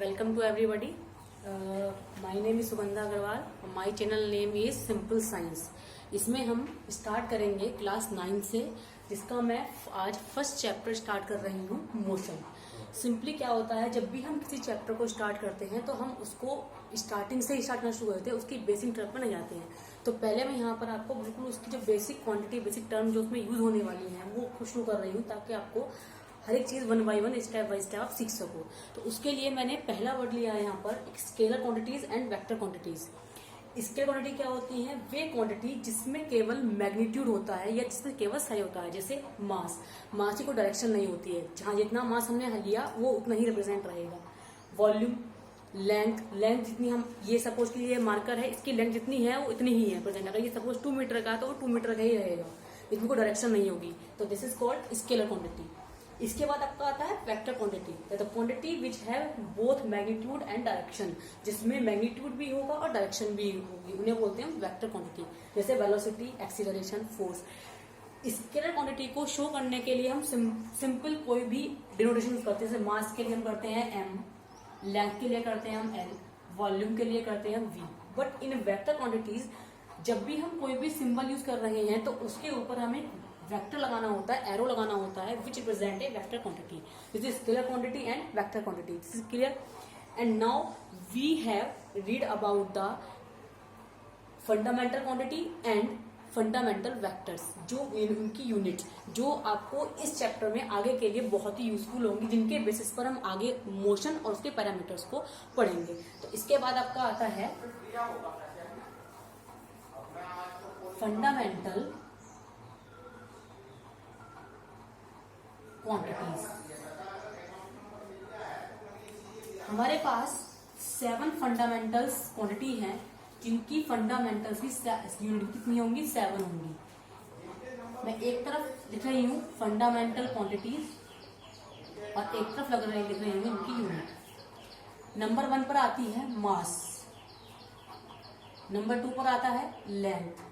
Welcome to everybody. My name is Sugandha Agarwal. My channel name is Simple Science. इसमें हम start करेंगे class 9 से, जिसका मैं आज फर्स्ट चैप्टर स्टार्ट कर रही हूँ, मोशन. सिंपली क्या होता है, जब भी हम किसी चैप्टर को स्टार्ट करते हैं तो हम उसको स्टार्टिंग से ही स्टार्ट करना शुरू करते हैं, उसकी बेसिक टर्म पर नहीं जाते हैं. तो पहले मैं यहाँ पर आपको बिल्कुल उसकी जो बेसिक क्वांटिटी, बेसिक टर्म जो उसमें यूज होने वाली है वो शुरू कर रही हूँ, ताकि आपको हर एक चीज one by one, step by step आप सीख सको. तो उसके लिए मैंने पहला वर्ड लिया है यहाँ पर, scalar quantities and vector quantities. Scalar quantity क्या होती है? वे क्वांटिटी जिसमें केवल मैग्नीट्यूड होता है या जिसमें केवल साइज होता है. जैसे मास की कोई डायरेक्शन नहीं होती है, जहां जितना मास हमने लिया वो उतना ही रिप्रेजेंट रहेगा. वॉल्यूम, लेंथ जितनी हम, ये सपोज कि ये मार्कर है, इसकी लेंथ जितनी है वो इतनी ही है प्रेजेंट. अगर ये सपोज 2 मीटर का तो वो 2 मीटर का ही रहेगा, इसमें कोई डायरेक्शन नहीं होगी. तो this is called scalar quantity. इसके बाद आपका आता है vector quantity. The quantity which have both magnitude and direction, जिसमें मैग्नीट्यूड भी होगा और डायरेक्शन भी होगी, उन्हें बोलते हैं वेक्टर क्वांटिटी. जैसे velocity, acceleration, force. Scalar quantity को शो करने के लिए हम सिंपल कोई भी डिनोटेशन करते हैं. जैसे मास के लिए हम करते हैं m, लेंथ के लिए करते हैं हम l, वॉल्यूम के लिए करते हैं हम v. But in vector quantities जब भी हम कोई भी सिंबल यूज कर रहे हैं तो उसके ऊपर हमें वेक्टर लगाना होता है, एरो लगाना होता है, which represent a vector quantity. This is scalar quantity and vector quantity. This is clear. And now we have read about the fundamental quantity and fundamental vectors, जो उनकी यूनिट जो आपको इस चैप्टर में आगे के लिए बहुत ही यूजफुल होंगी, जिनके बेसिस पर हम आगे मोशन और उसके पैरामीटर्स को पढ़ेंगे. तो इसके बाद आपका आता है फंडामेंटल क्वांटिटीज. हमारे पास 7 फंडामेंटल्स क्वांटिटी हैं, जिनकी फंडामेंटल्स की यूनिट कितनी होंगी? 7 होंगी. मैं एक तरफ लिख रही हूँ फंडामेंटल क्वांटिटीज और एक तरफ लिख रही हूँ इनकी यूनिट. नंबर 1 पर आती है मास, नंबर 2 पर आता है लेंथ,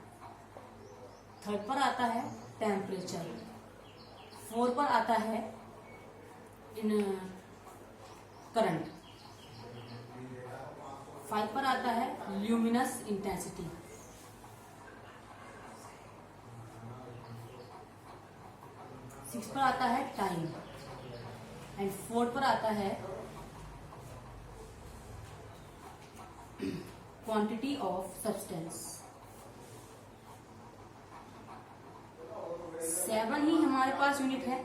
3rd पर आता है टेम्परेचर, 4 पर आता है करंट, 5 पर आता है ल्यूमिनस इंटेंसिटी, 6 पर आता है टाइम एंड 4 पर आता है क्वांटिटी ऑफ सब्सटेंस. 7 ही हमारे पास यूनिट है,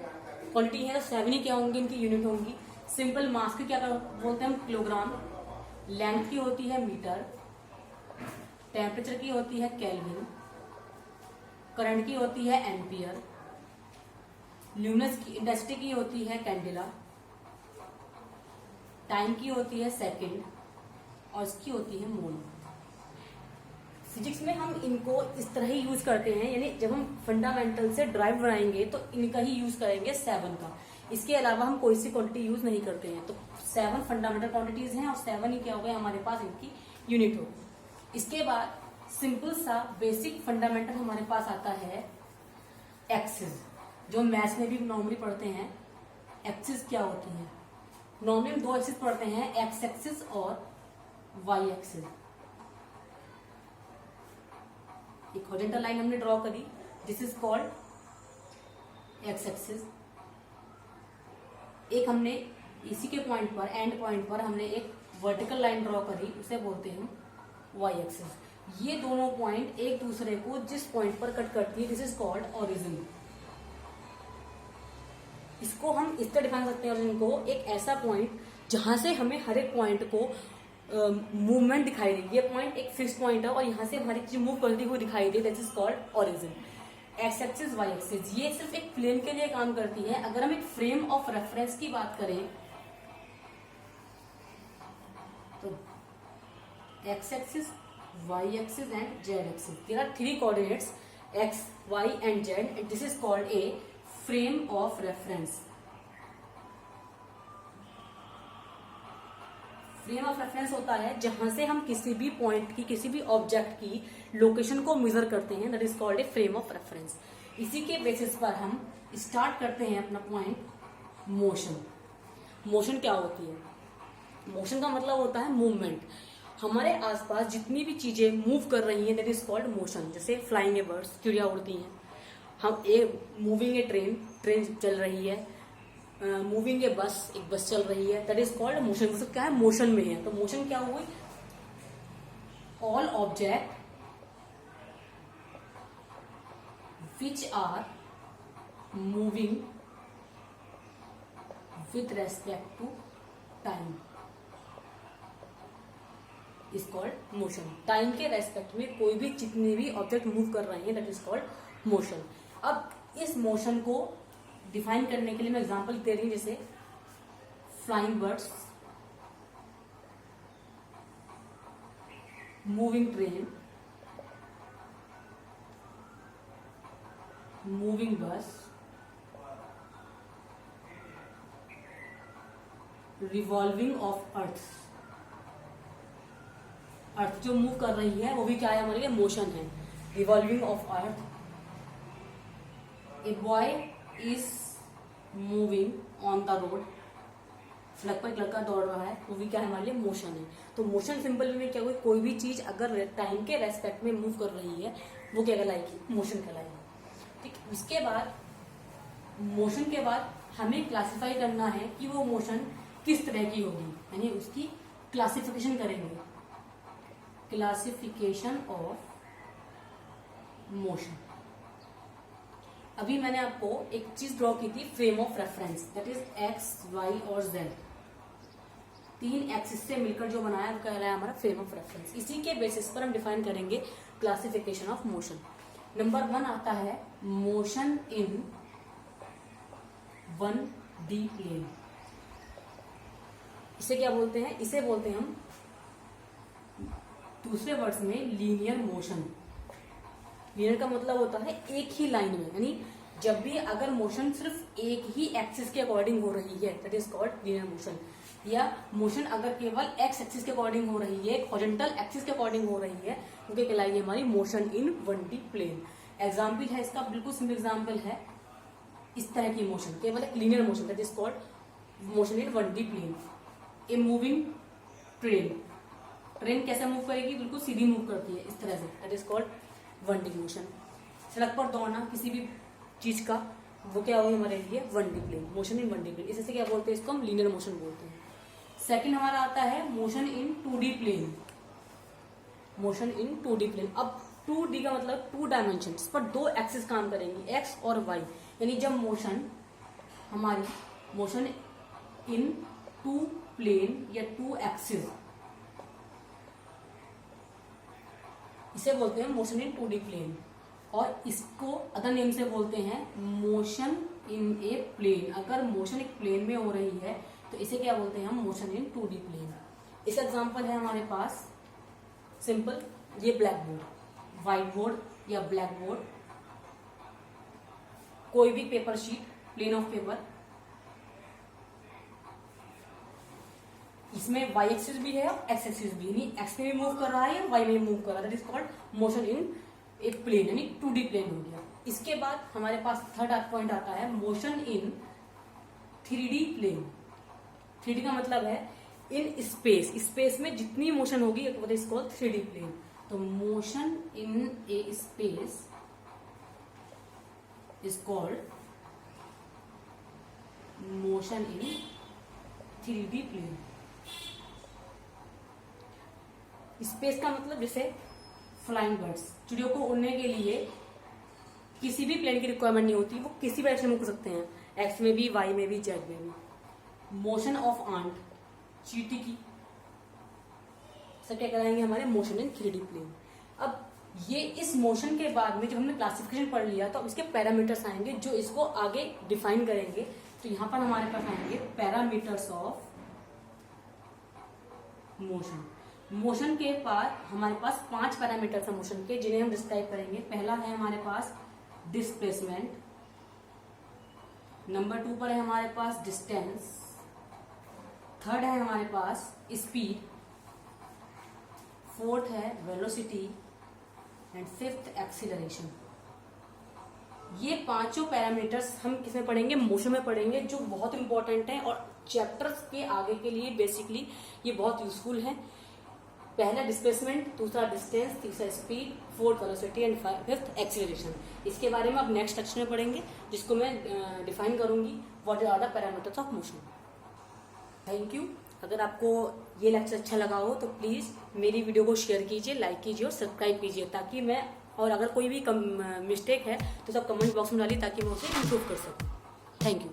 क्वांटिटी है, तो 7 ही क्या होंगी? इनकी यूनिट होंगी. सिंपल मास की क्या बोलते हैं हम? किलोग्राम. लेंथ की होती है मीटर, टेम्परेचर की होती है केल्विन, करंट की होती है एम्पियर, ल्यूमिनस की इंटेंसिटी की होती है कैंडेला, टाइम की होती है सेकंड और इसकी होती है मोल. फिजिक्स में हम इनको इस तरह ही यूज करते हैं, यानी जब हम फंडामेंटल से ड्राइव बनाएंगे तो इनका ही यूज करेंगे 7 का. इसके अलावा हम कोई सी क्वांटिटी यूज नहीं करते हैं. तो 7 फंडामेंटल क्वांटिटीज हैं और 7 ही क्या हो गए हमारे पास, इनकी यूनिट हो. इसके बाद सिंपल सा बेसिक फंडामेंटल हमारे पास आता है एक्सिस, जो मैथ्स में भी नॉर्मली पढ़ते हैं. एक्सिस क्या होती है? नॉर्मली हम 2 एक्सिस पढ़ते हैं, एक्स एक्सिस और वाई एक्सिस. एक हॉरिजॉन्टल लाइन हमने ड्रॉ करी, this is called x axis. एक हमने इसी के पॉइंट पर, एंड पॉइंट पर हमने एक वर्टिकल लाइन ड्रॉ करी, उसे बोलते हैं वाई एक्सिस. ये दोनों पॉइंट एक दूसरे को जिस पॉइंट पर कट करती है, दिस इज कॉल्ड ओरिजिन. इसको हम इस तरह डिफाइन करते हैं ओरिजिन को, एक ऐसा पॉइंट जहां से हमें हर एक पॉइंट को मूवमेंट दिखाई दे. ये पॉइंट एक फिक्स पॉइंट है और यहाँ से हमारी चीज मूव करती हुई दिखाई दे, that is called origin. X axis, Y axis, ये सिर्फ एक प्लेन के लिए काम करती है. अगर हम एक फ्रेम ऑफ रेफरेंस की बात करें तो X axis, Y axis and Z axis, there are 3 coordinates X, Y and Z, and this is called a frame of reference. Frame of reference होता है जहां से हम किसी भी पॉइंट की, किसी भी ऑब्जेक्ट की लोकेशन को मेजर करते हैं, that is called a frame of reference. इसी के बेसिस पर हम स्टार्ट करते हैं अपना पॉइंट मोशन. मोशन क्या होती है? मोशन का मतलब होता है मूवमेंट। हमारे आसपास जितनी भी चीजें मूव कर रही हैं दैट इज कॉल्ड मोशन। जैसे फ्लाइंग ए बर्ड्स, चिड़िया उड़ती हैं, हम मूविंग ए ट्रेन, ट्रेन चल रही है, मूविंग ए बस, एक बस चल रही है, दैट इज कॉल्ड मोशन। मतलब क्या है, मोशन में है। तो मोशन क्या हुई, all object which are moving with respect to time is called motion. Time के रेस्पेक्ट में कोई भी जितने भी ऑब्जेक्ट मूव कर रहे हैं दैट इज कॉल्ड मोशन। अब इस मोशन को डिफाइन करने के लिए मैं एग्जांपल दे रही हूं, जैसे flying birds, moving train, moving bus, revolving of earth. Earth जो मूव कर रही है वो भी क्या है, हमारे लिए मोशन है। Revolving of earth, a boy is moving on the road, सड़क पर एक लड़का दौड़ रहा है, वो भी क्या है, हमारे लिए मोशन है। तो मोशन सिंपल में क्या हुई, कोई भी चीज अगर टाइम के रेस्पेक्ट में मूव कर रही है वो क्या कहलाएगी, मोशन कहलाएगी। ठीक, इसके बाद मोशन के बाद हमें क्लासिफाई करना है कि वो मोशन किस तरह की होगी, यानी उसकी क्लासिफिकेशन करेंगे, क्लासिफिकेशन ऑफ मोशन। अभी मैंने आपको एक चीज ड्रॉ की थी, frame of reference, that is X, Y और जेड। 3 एक्सिस से मिलकर जो बनाया वो कहलाया हमारा फ्रेम ऑफ रेफरेंस। इसी के बेसिस पर हम डिफाइन करेंगे क्लासिफिकेशन ऑफ मोशन। नंबर 1 आता है मोशन इन 1D प्लेन। इसे क्या बोलते हैं, इसे बोलते हैं हम दूसरे वर्ड्स में लीनियर मोशन। लीनियर का मतलब होता है एक ही लाइन में, यानी जब भी अगर मोशन सिर्फ एक ही एक्सिस के अकॉर्डिंग हो रही है that is called linear motion. या मोशन अगर केवल एक्स एक्सिस के अकॉर्डिंग हो रही है, हॉरिजॉन्टल एक्सिस के अकॉर्डिंग हो रही है, तो क्या कहलाएगी हमारी motion in 1D plane. Example है इसका, बिल्कुल सिंपल एग्जाम्पल है, इस तरह की मोशन केवल एक linear motion that is called motion in 1D plane. A moving train, train कैसे मूव करेगी, बिल्कुल सीधी मूव करती है इस तरह से, that is called 1D motion. सड़क पर दौड़ना किसी भी चीज का, वो क्या होगी हमारे लिए 1D plane, motion in 1D plane. इसे क्या बोलते हैं, इसको हम लीनियर मोशन बोलते हैं। सेकंड हमारा आता है motion in 2D plane, motion in 2D plane. अब 2D का मतलब 2 डायमेंशन, इस पर 2 एक्सिस काम करेंगी, एक्स और वाई। यानी जब मोशन हमारी मोशन इन 2 प्लेन या 2 एक्सिस, इसे बोलते हैं मोशन इन 2D प्लेन। और इसको अदर नेम से बोलते हैं मोशन इन ए प्लेन। अगर मोशन एक प्लेन में हो रही है तो इसे क्या बोलते हैं हम, मोशन इन 2D प्लेन। इसका एग्जांपल है हमारे पास सिंपल, ये ब्लैक बोर्ड, व्हाइट बोर्ड या ब्लैक बोर्ड, कोई भी paper sheet, plane of paper, इसमें वाई एक्सिस भी है और एक्स एक्सिस भी, यानी एक्स में भी मूव कर रहा है या वाई में भी मूव कर रहा है, that is called motion in a plane, यानी 2D प्लेन हो गया। इसके बाद हमारे पास थर्ड पॉइंट आता है motion in 3D plane. 3D का मतलब है इन स्पेस, स्पेस में जितनी मोशन होगी वो इज कॉल्ड 3D प्लेन। तो motion in a space is called motion in 3D plane. Space का मतलब जैसे फ्लाइंग बर्ड्स, चिड़ियों को उड़ने के लिए किसी भी प्लेन की रिक्वायरमेंट नहीं होती, वो किसी भी डायरेक्शन में उड़ सकते हैं, एक्स में भी, वाई में भी, जेड में भी। मोशन ऑफ आंट, चींटी की, सब क्या कराएंगे हमारे मोशन इन 3D प्लेन। अब ये इस मोशन के बाद में जब हमने क्लासिफिकेशन पढ़ लिया तो अब इसके पैरामीटर्स आएंगे जो इसको आगे डिफाइन करेंगे। तो यहां पर हमारे पास आएंगे पैरामीटर्स ऑफ मोशन। मोशन के बाद हमारे पास 5 पैरामीटर्स हैं मोशन के, जिन्हें हम डिस्क्राइब करेंगे। पहला है हमारे पास डिस्प्लेसमेंट, नंबर 2 पर है हमारे पास डिस्टेंस, थर्ड है हमारे पास स्पीड, फोर्थ है वेलोसिटी एंड फिफ्थ एक्सीलरेशन। ये पांचों पैरामीटर्स हम किसमें पढ़ेंगे, मोशन में पढ़ेंगे, जो बहुत इंपॉर्टेंट है और चैप्टर्स के आगे के लिए बेसिकली ये बहुत यूजफुल है। पहला डिस्प्लेसमेंट, दूसरा डिस्टेंस, तीसरा speed, fourth velocity and fifth acceleration. इसके बारे में अब नेक्स्ट लेक्चर में पढ़ेंगे, जिसको मैं डिफाइन करूंगी what are the parameters of motion. Thank you. अगर आपको ये लेक्चर अच्छा लगा हो तो प्लीज मेरी वीडियो को शेयर कीजिए, लाइक कीजिए और सब्सक्राइब कीजिए, ताकि मैं, और अगर कोई भी मिस्टेक है तो सब कमेंट बॉक्स में डालिए ताकि मैं उसे इम्प्रूव कर सकूं। Thank you.